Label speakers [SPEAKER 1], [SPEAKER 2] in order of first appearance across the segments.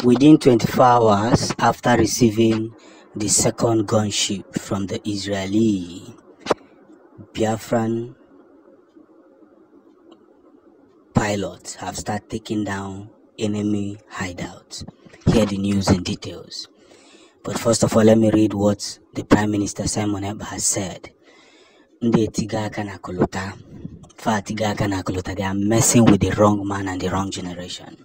[SPEAKER 1] Within 24 hours after receiving the second gunship from the Israeli, Biafran pilots have started taking down enemy hideouts. Hear the news in details. But first of all, let me read what the Prime Minister Simon Ekpa has said. They are messing with the wrong man and the wrong generation.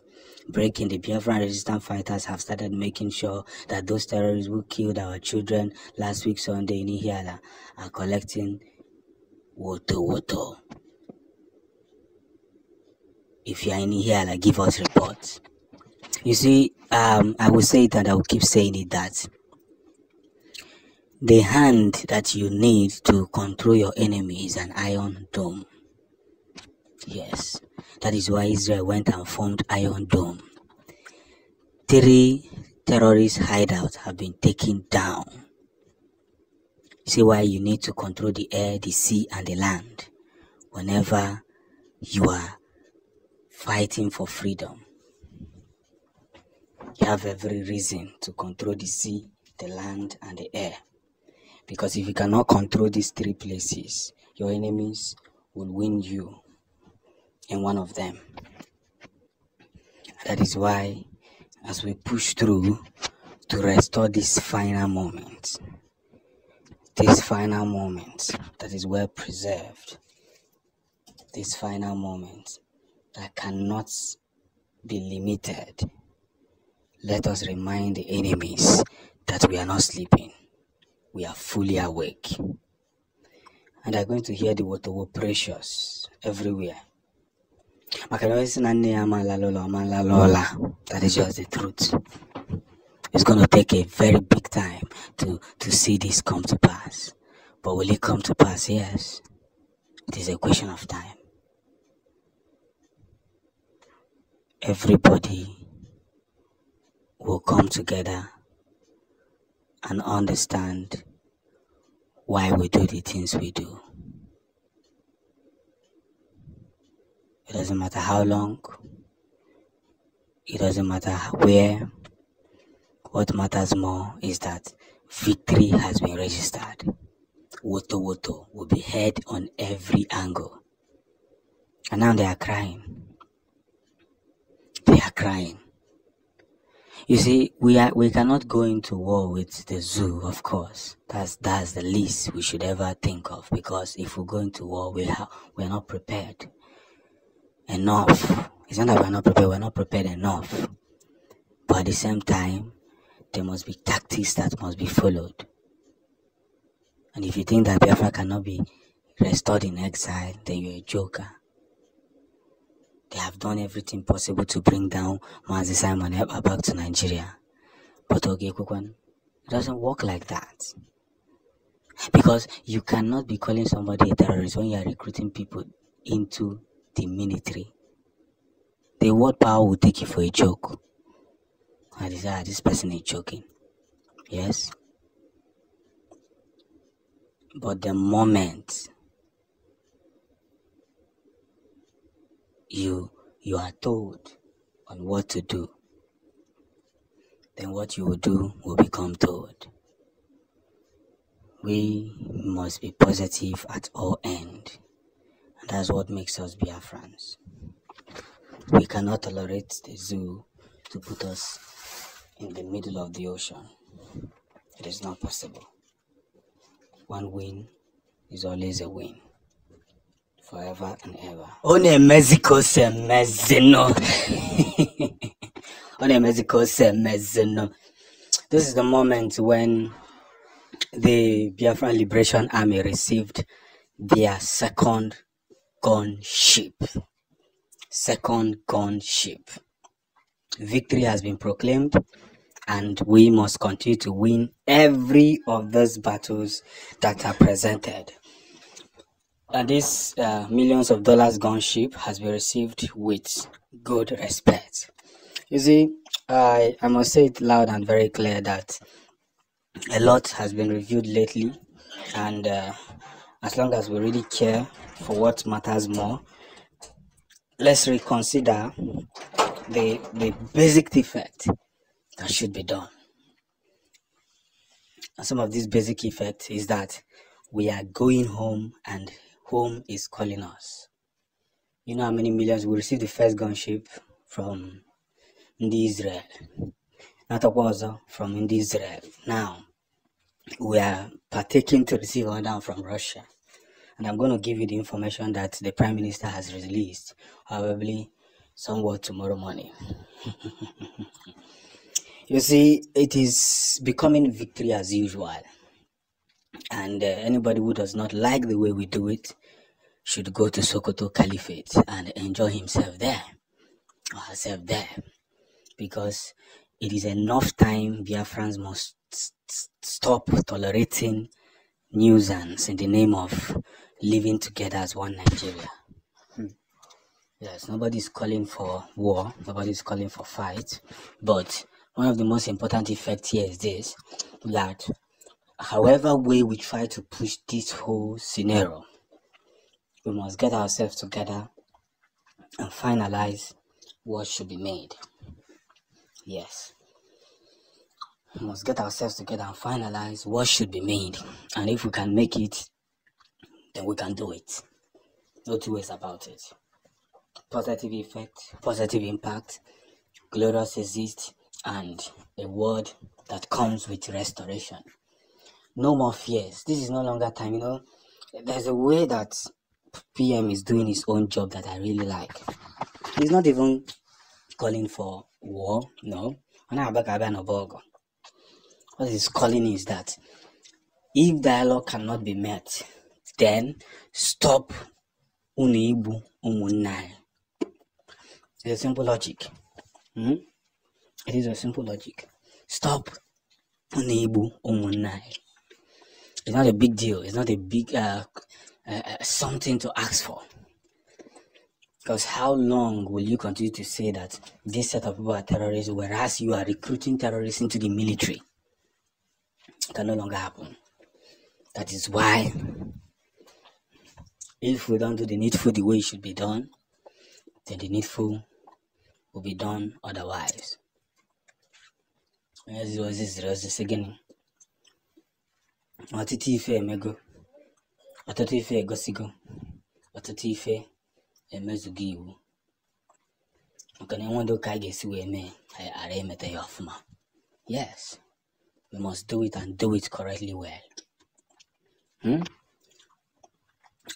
[SPEAKER 1] Breaking, the Biafran resistance fighters have started making sure that those terrorists who killed our children last week Sunday in Hideout are collecting woto. If you are in Hideout, give us reports. You see, I will say it and I will keep saying it, that the hand that you need to control your enemy is an iron dome. Yes, that is why Israel went and formed Iron Dome. 3 terrorist hideouts have been taken down. See why you need to control the air, the sea, and the land whenever you are fighting for freedom. You have every reason to control the sea, the land, and the air. Because if you cannot control these 3 places, your enemies will win you in one of them. That is why, as we push through to restore this final moment that is well preserved, this final moment that cannot be limited, let us remind the enemies that we are not sleeping, we are fully awake. And they are going to hear the word precious everywhere. That is just the truth. It's going to take a very big time to see this come to pass. But will it come to pass? Yes. It is a question of time. Everybody will come together and understand why we do the things we do. It doesn't matter how long, it doesn't matter where. What matters more is that victory has been registered. Woto will be heard on every angle. And now they are crying. They are crying. You see, we cannot go into war with the zoo, of course. That's the least we should ever think of, because if we go into war, we're not prepared enough. It's not that we're not prepared enough. But at the same time, there must be tactics that must be followed. And if you think that Biafra cannot be restored in exile, then you're a joker. They have done everything possible to bring down Mazi Simon Ekpa back to Nigeria. But it doesn't work like that. Because you cannot be calling somebody a terrorist when you are recruiting people into the military. The word power will take you for a joke. And this person is joking. Yes? But the moment you are told on what to do, then what you will do will become told. We must be positive at all ends. And that's what makes us Biafrans. We cannot tolerate the zoo to put us in the middle of the ocean. It is not possible. One win is always a win. Forever and ever. One Mexico se mezino. One Mexico se mezino. This is the moment when the Biafran Liberation Army received their second gunship. Victory has been proclaimed, and we must continue to win every of those battles that are presented. And this millions of dollars gunship has been received with good respect. You see, I must say it loud and very clear that a lot has been reviewed lately, and as long as we really care for what matters more, let's reconsider the basic defect that should be done. And some of these basic effects is that we are going home and home is calling us. You know how many millions we received the first gunship from Israel, not a war from Israel. Now we are partaking to receive another from Russia, and I'm going to give you the information that the Prime Minister has released, probably somewhat tomorrow morning. You see, it is becoming victory as usual, and anybody who does not like the way we do it should go to Sokoto Caliphate and enjoy himself there or herself there, because it is enough time Biafrans must stop tolerating nuisance in the name of living together as one Nigeria. Yes, nobody's calling for war, nobody's calling for fight, but one of the most important effects here is this, that however way we try to push this whole scenario, we must get ourselves together and finalize what should be made. Yes. We must get ourselves together and finalize what should be made. And if we can make it, then we can do it. No two ways about it. Positive effect, positive impact, glorious exist, and a word that comes with restoration. No more fears. This is no longer time. You know, there's a way that PM is doing his own job that I really like. He's not even calling for war, no. What he's calling is that if dialogue cannot be met, then stop Unibu Umunai. It's a simple logic. It is a simple logic. Stop Unibu Umunai. It's not a big deal. It's not a big something to ask for. Because how long will you continue to say that this set of people are terrorists, whereas you are recruiting terrorists into the military? It can no longer happen. That is why, if we don't do the needful the way it should be done, then the needful will be done otherwise. As it was this again. Otitife emego. Otitife egosigo. Otitife emezugo iwu. Maka na enwendo ka a ga-esi wee mee ara emeta ya ọfụma. Yes, we must do it and do it correctly well.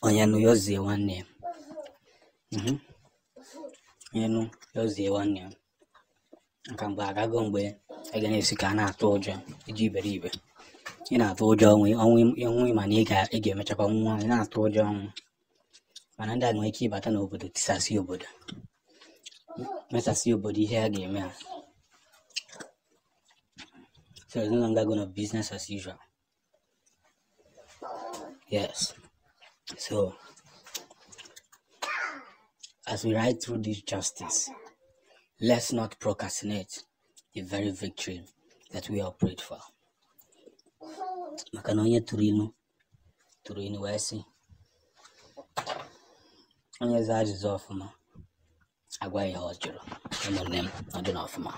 [SPEAKER 1] Onye nu yozie nwanne. Onye nu yozie nwanne. Nka mgbe agago mgbe ega na-esi ka a na-atụ ụjọ iji iberibe. Ị na-atụ ụjọ ọnwụ ma na ị ga-emechakwa nwa, ị na-atụ ụjọ ọnwụ. Mana ndị a nwere ike ịbata n'obodo tisasị obodo. Mesasị obodo ihe a ga-eme ha. So it's no longer going to be business as usual. Yes. So, as we ride through this justice, let's not procrastinate the very victory that we operate for. Maka na onye tụrụ inu wee sị, onye zaa ajụjụ ọfụma agwa ihe ọ jụrụ, ụmụnne m ọ dị n'ọfụma.